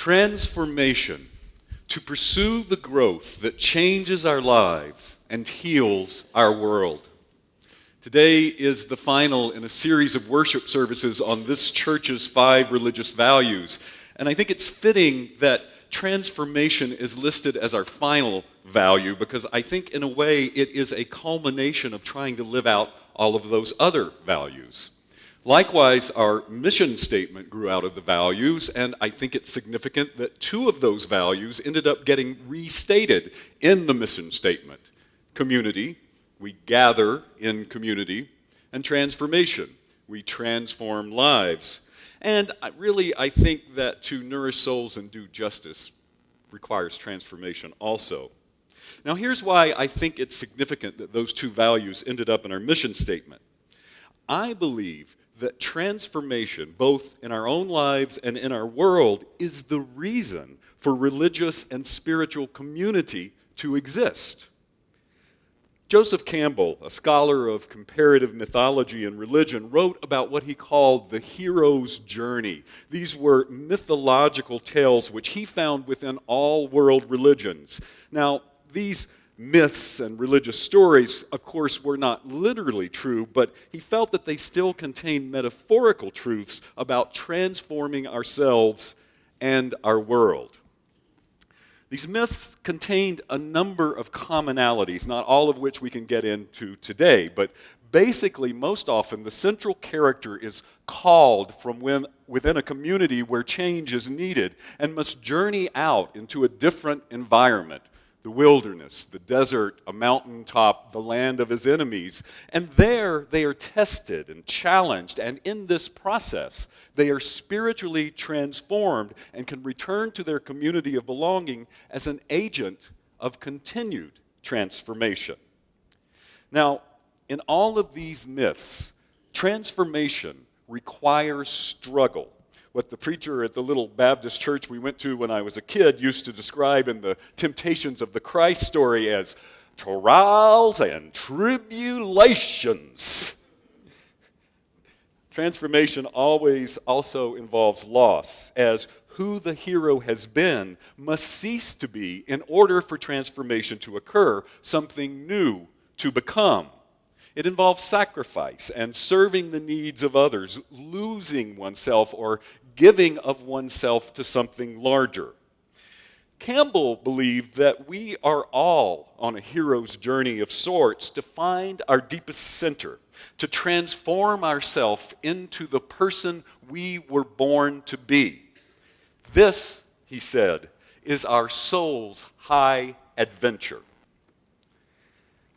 Transformation, to pursue the growth that changes our lives and heals our world. Today is the final in a series of worship services on this church's 5 religious values. And I think it's fitting that transformation is listed as our final value because I think in a way it is a culmination of trying to live out all of those other values. Likewise, our mission statement grew out of the values, and I think it's significant that 2 of those values ended up getting restated in the mission statement. Community, we gather in community, and transformation, we transform lives. And I think that to nourish souls and do justice requires transformation also. Now here's why I think it's significant that those 2 values ended up in our mission statement. I believe that transformation, both in our own lives and in our world, is the reason for religious and spiritual community to exist. Joseph Campbell, a scholar of comparative mythology and religion, wrote about what he called the hero's journey. These were mythological tales which he found within all world religions. Now, these myths and religious stories, of course, were not literally true, but he felt that they still contained metaphorical truths about transforming ourselves and our world. These myths contained a number of commonalities, not all of which we can get into today, but basically, most often, the central character is called from within a community where change is needed and must journey out into a different environment. The wilderness, the desert, a mountaintop, the land of his enemies. And there they are tested and challenged, and in this process, they are spiritually transformed and can return to their community of belonging as an agent of continued transformation. Now, in all of these myths, transformation requires struggle. What the preacher at the little Baptist church we went to when I was a kid used to describe in the Temptations of the Christ story as trials and tribulations. Transformation always also involves loss, as who the hero has been must cease to be in order for transformation to occur, something new to become. It involves sacrifice and serving the needs of others, losing oneself or giving of oneself to something larger. Campbell believed that we are all on a hero's journey of sorts to find our deepest center, to transform ourselves into the person we were born to be. This, he said, is our soul's high adventure.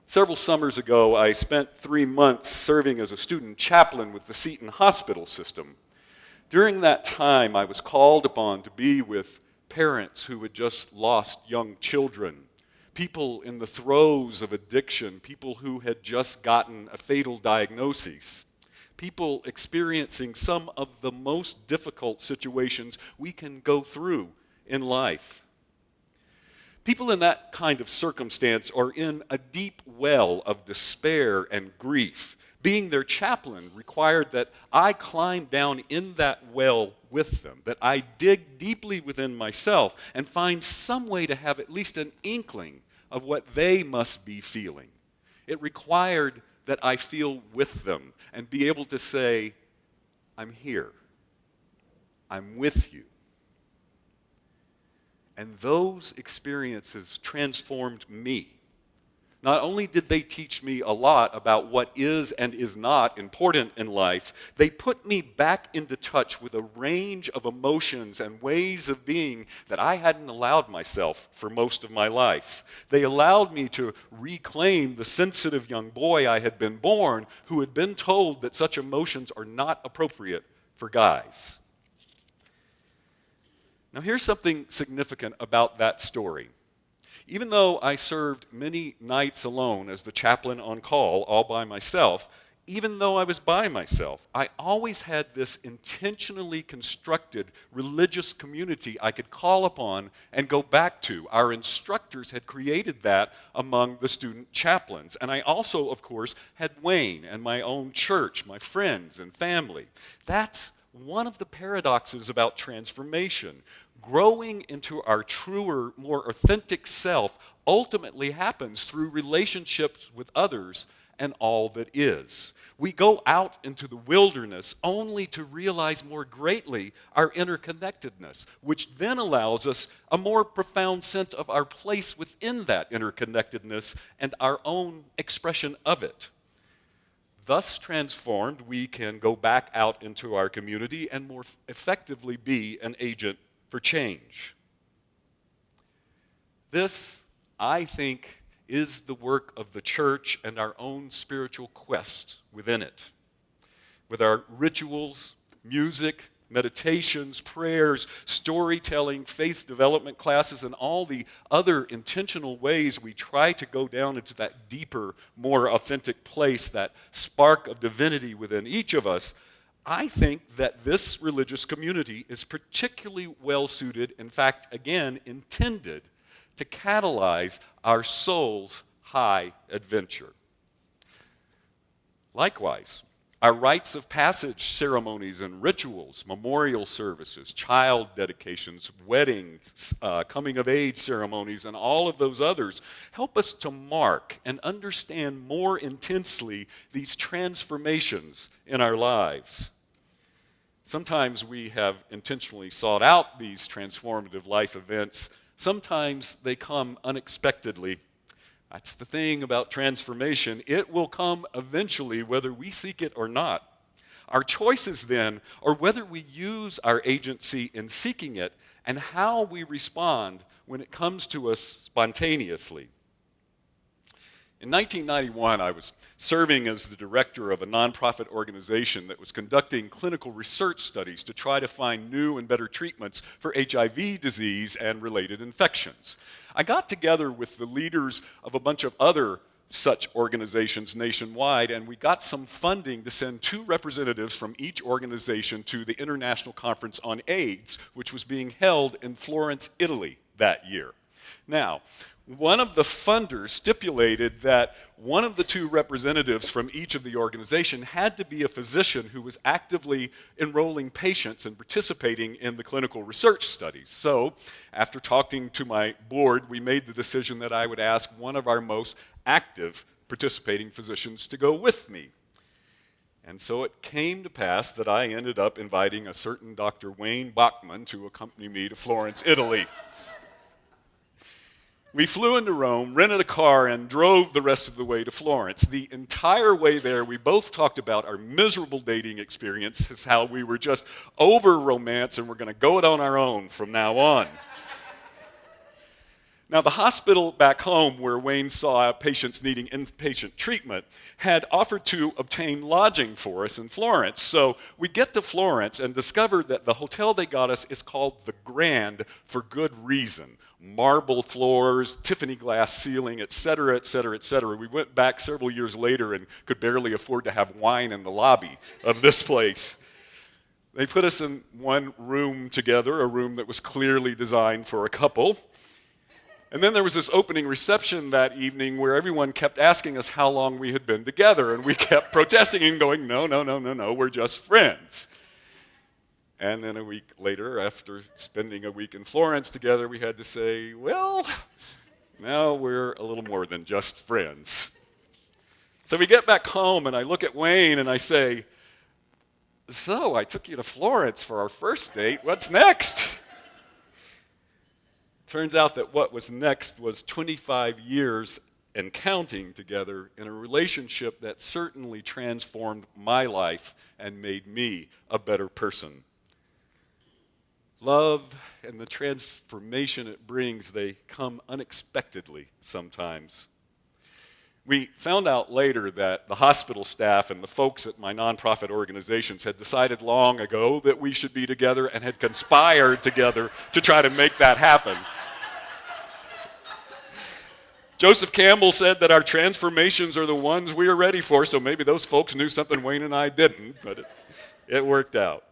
Several summers ago, I spent 3 months serving as a student chaplain with the Seton Hospital system. During that time, I was called upon to be with parents who had just lost young children, people in the throes of addiction, people who had just gotten a fatal diagnosis, people experiencing some of the most difficult situations we can go through in life. People in that kind of circumstance are in a deep well of despair and grief. Being their chaplain required that I climb down in that well with them, that I dig deeply within myself and find some way to have at least an inkling of what they must be feeling. It required that I feel with them and be able to say, I'm here. I'm with you. And those experiences transformed me. Not only did they teach me a lot about what is and is not important in life, they put me back into touch with a range of emotions and ways of being that I hadn't allowed myself for most of my life. They allowed me to reclaim the sensitive young boy I had been born, who had been told that such emotions are not appropriate for guys. Now here's something significant about that story. Even though I served many nights alone as the chaplain on call, all by myself, even though I was by myself, I always had this intentionally constructed religious community I could call upon and go back to. Our instructors had created that among the student chaplains. And I also, of course, had Wayne and my own church, my friends and family. That's one of the paradoxes about transformation. Growing into our truer, more authentic self ultimately happens through relationships with others and all that is. We go out into the wilderness only to realize more greatly our interconnectedness, which then allows us a more profound sense of our place within that interconnectedness and our own expression of it. Thus transformed, we can go back out into our community and more effectively be an agent for change. This, I think, is the work of the church and our own spiritual quest within it. With our rituals, music, meditations, prayers, storytelling, faith development classes, and all the other intentional ways we try to go down into that deeper, more authentic place, that spark of divinity within each of us, I think that this religious community is particularly well suited, in fact, again, intended to catalyze our soul's high adventure. Likewise, our rites of passage ceremonies and rituals, memorial services, child dedications, weddings, coming of age ceremonies, and all of those others help us to mark and understand more intensely these transformations in our lives. Sometimes we have intentionally sought out these transformative life events. Sometimes they come unexpectedly. That's the thing about transformation. It will come eventually, whether we seek it or not. Our choices then are whether we use our agency in seeking it and how we respond when it comes to us spontaneously. In 1991, I was serving as the director of a nonprofit organization that was conducting clinical research studies to try to find new and better treatments for HIV disease and related infections. I got together with the leaders of a bunch of other such organizations nationwide, and we got some funding to send 2 representatives from each organization to the International Conference on AIDS, which was being held in Florence, Italy that year. Now, one of the funders stipulated that one of the 2 representatives from each of the organization had to be a physician who was actively enrolling patients and participating in the clinical research studies. So, after talking to my board, we made the decision that I would ask one of our most active participating physicians to go with me. And so it came to pass that I ended up inviting a certain Dr. Wayne Bachman to accompany me to Florence, Italy. We flew into Rome, rented a car, and drove the rest of the way to Florence. The entire way there, we both talked about our miserable dating experiences, how we were just over romance and we're going to go it on our own from now on. Now, the hospital back home where Wayne saw patients needing inpatient treatment had offered to obtain lodging for us in Florence. So we get to Florence and discovered that the hotel they got us is called the Grand for good reason. Marble floors, Tiffany glass ceiling, et cetera, et cetera, et cetera. We went back several years later and could barely afford to have wine in the lobby of this place. They put us in one room together, a room that was clearly designed for a couple. And then there was this opening reception that evening where everyone kept asking us how long we had been together, and we kept protesting and going, no, we're just friends. And then a week later, after spending a week in Florence together, we had to say, well, now we're a little more than just friends. So we get back home, and I look at Wayne, and I say, so I took you to Florence for our first date. What's next? Turns out that what was next was 25 years and counting together in a relationship that certainly transformed my life and made me a better person. Love and the transformation it brings, they come unexpectedly sometimes. We found out later that the hospital staff and the folks at my nonprofit organizations had decided long ago that we should be together and had conspired together to try to make that happen. Joseph Campbell said that our transformations are the ones we are ready for, so maybe those folks knew something Wayne and I didn't, but it worked out.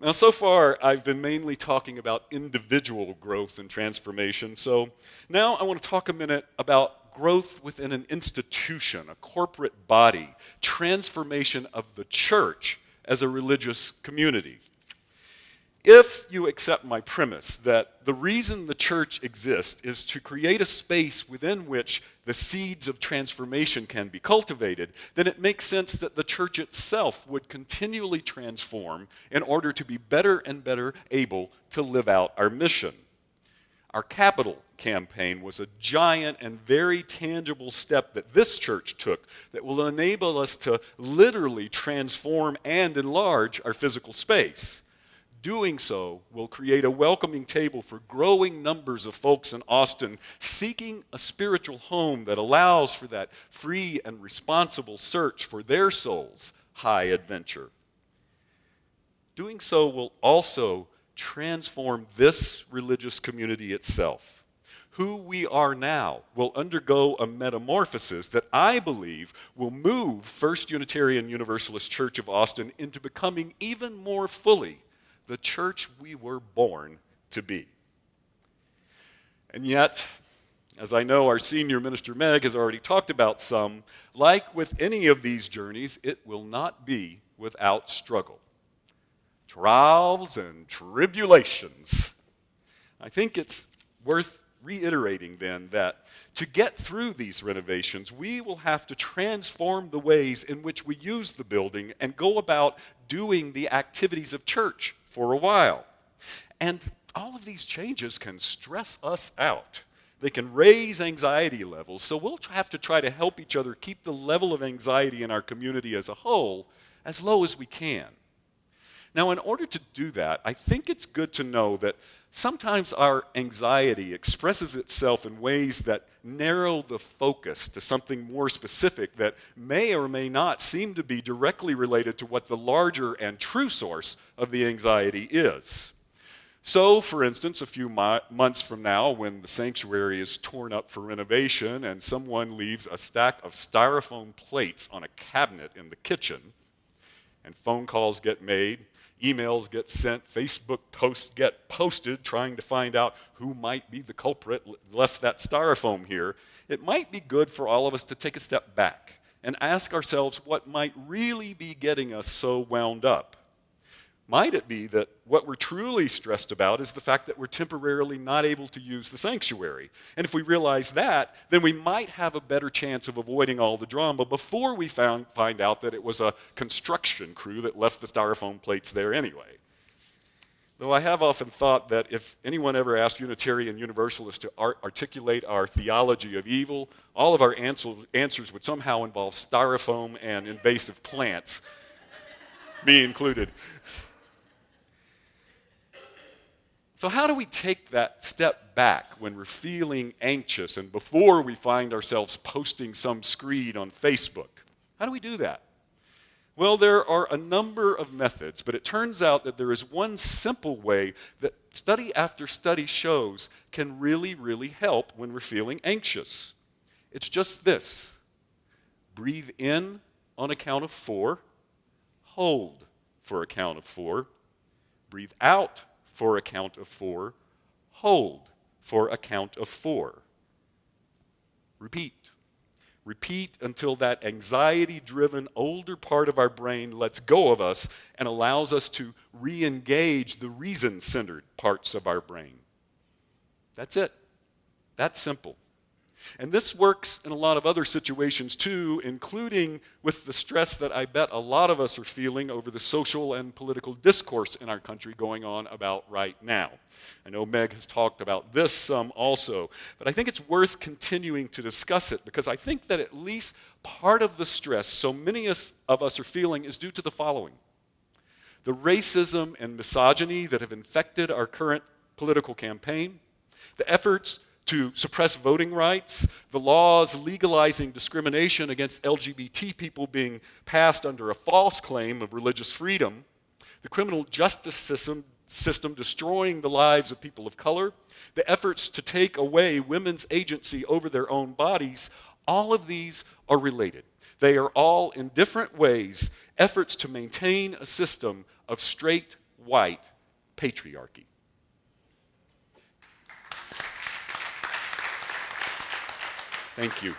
Now, so far, I've been mainly talking about individual growth and transformation, so now I want to talk a minute about growth within an institution, a corporate body, transformation of the church as a religious community. If you accept my premise that the reason the church exists is to create a space within which the seeds of transformation can be cultivated, then it makes sense that the church itself would continually transform in order to be better and better able to live out our mission. Our capital campaign was a giant and very tangible step that this church took that will enable us to literally transform and enlarge our physical space. Doing so will create a welcoming table for growing numbers of folks in Austin seeking a spiritual home that allows for that free and responsible search for their soul's high adventure. Doing so will also transform this religious community itself. Who we are now will undergo a metamorphosis that I believe will move First Unitarian Universalist Church of Austin into becoming even more fully the church we were born to be. And yet, as I know our senior minister Meg has already talked about some, like with any of these journeys, it will not be without struggle. Trials and tribulations. I think it's worth reiterating then that to get through these renovations, we will have to transform the ways in which we use the building and go about doing the activities of church for a while. And all of these changes can stress us out. They can raise anxiety levels, so we'll have to try to help each other keep the level of anxiety in our community as a whole as low as we can. Now, in order to do that, I think it's good to know that sometimes our anxiety expresses itself in ways that narrow the focus to something more specific that may or may not seem to be directly related to what the larger and true source of the anxiety is. So, for instance, a few months from now, when the sanctuary is torn up for renovation and someone leaves a stack of styrofoam plates on a cabinet in the kitchen, and phone calls get made, emails get sent, Facebook posts get posted trying to find out who might be the culprit left that styrofoam here, it might be good for all of us to take a step back and ask ourselves what might really be getting us so wound up. Might it be that what we're truly stressed about is the fact that we're temporarily not able to use the sanctuary? And if we realize that, then we might have a better chance of avoiding all the drama before we find out that it was a construction crew that left the styrofoam plates there anyway. Though I have often thought that if anyone ever asked Unitarian Universalists to articulate our theology of evil, all of our answers would somehow involve styrofoam and invasive plants, me included. So how do we take that step back when we're feeling anxious and before we find ourselves posting some screed on Facebook? How do we do that? Well, there are a number of methods, but it turns out that there is one simple way that study after study shows can really, really help when we're feeling anxious. It's just this. Breathe in on a count of 4. Hold for a count of 4. Breathe out for a count of 4, hold for a count of 4. Repeat. Repeat until that anxiety-driven older part of our brain lets go of us and allows us to re-engage the reason-centered parts of our brain. That's it. That's simple. And this works in a lot of other situations too, including with the stress that I bet a lot of us are feeling over the social and political discourse in our country going on about right now. I know Meg has talked about this some also, but I think it's worth continuing to discuss it because I think that at least part of the stress so many of us are feeling is due to the following. The racism and misogyny that have infected our current political campaign, the efforts to suppress voting rights, the laws legalizing discrimination against LGBT people being passed under a false claim of religious freedom, the criminal justice system destroying the lives of people of color, the efforts to take away women's agency over their own bodies, all of these are related. They are all, in different ways, efforts to maintain a system of straight, white patriarchy. Thank you.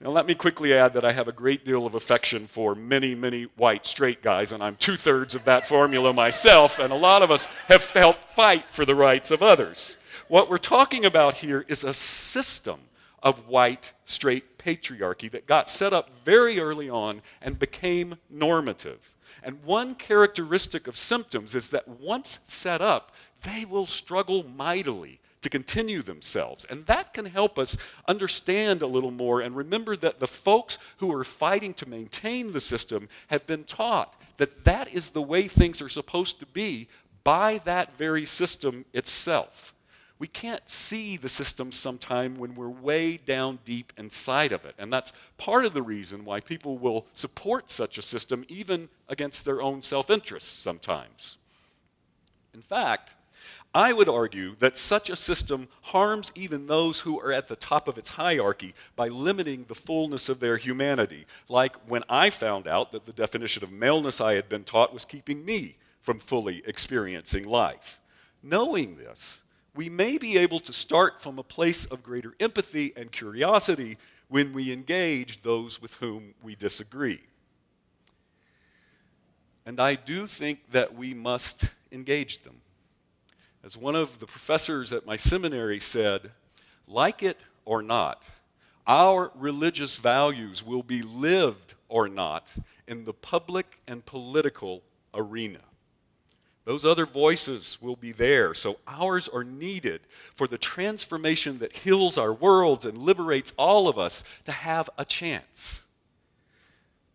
Now, let me quickly add that I have a great deal of affection for many, many white straight guys, and I'm 2/3 of that formula myself, and a lot of us have helped fight for the rights of others. What we're talking about here is a system of white straight patriarchy that got set up very early on and became normative. And one characteristic of symptoms is that once set up, they will struggle mightily to continue themselves. And that can help us understand a little more and remember that the folks who are fighting to maintain the system have been taught that that is the way things are supposed to be by that very system itself. We can't see the system sometime when we're way down deep inside of it. And that's part of the reason why people will support such a system even against their own self-interest sometimes. In fact, I would argue that such a system harms even those who are at the top of its hierarchy by limiting the fullness of their humanity, like when I found out that the definition of maleness I had been taught was keeping me from fully experiencing life. Knowing this, we may be able to start from a place of greater empathy and curiosity when we engage those with whom we disagree. And I do think that we must engage them. As one of the professors at my seminary said, like it or not, our religious values will be lived or not in the public and political arena. Those other voices will be there, so ours are needed for the transformation that heals our worlds and liberates all of us to have a chance.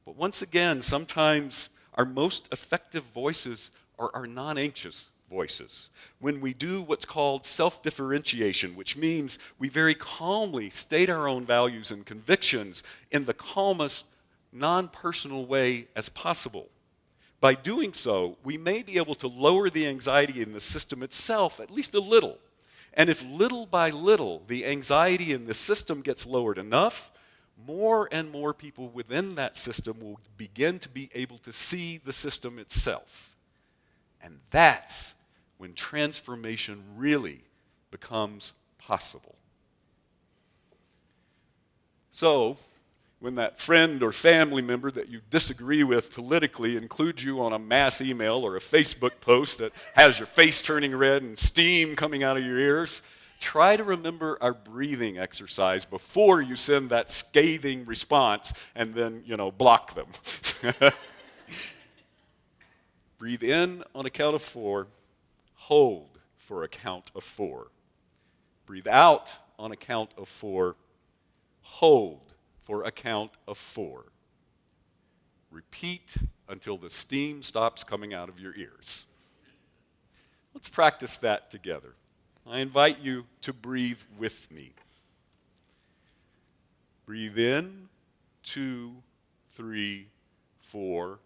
But once again, sometimes our most effective voices are our non-anxious voices. When we do what's called self-differentiation, which means we very calmly state our own values and convictions in the calmest, non-personal way as possible. By doing so, we may be able to lower the anxiety in the system itself at least a little. And if little by little the anxiety in the system gets lowered enough, more and more people within that system will begin to be able to see the system itself. And that's when transformation really becomes possible. So, when that friend or family member that you disagree with politically includes you on a mass email or a Facebook post that has your face turning red and steam coming out of your ears, try to remember our breathing exercise before you send that scathing response and then, block them. Breathe in on a count of 4. Hold for a count of 4. Breathe out on a count of 4. Hold for a count of 4. Repeat until the steam stops coming out of your ears. Let's practice that together. I invite you to breathe with me. Breathe in, 2, 3, 4.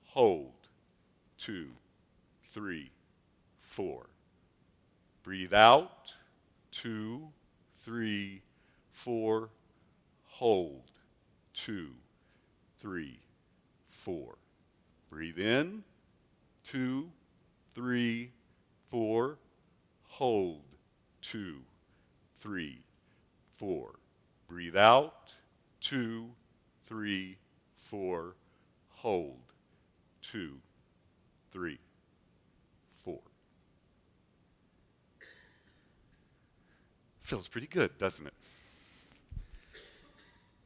Hold, 2, 3, 4. Breathe out, 2, 3, 4. Hold, 2, 3, 4. Breathe in, 2, 3, 4. Hold, 2, 3, 4. Breathe out, 2, 3, 4. Hold, 2, 3, 4. Feels pretty good, doesn't it?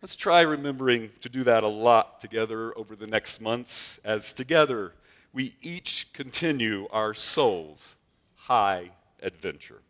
Let's try remembering to do that a lot together over the next months as together we each continue our soul's high adventure.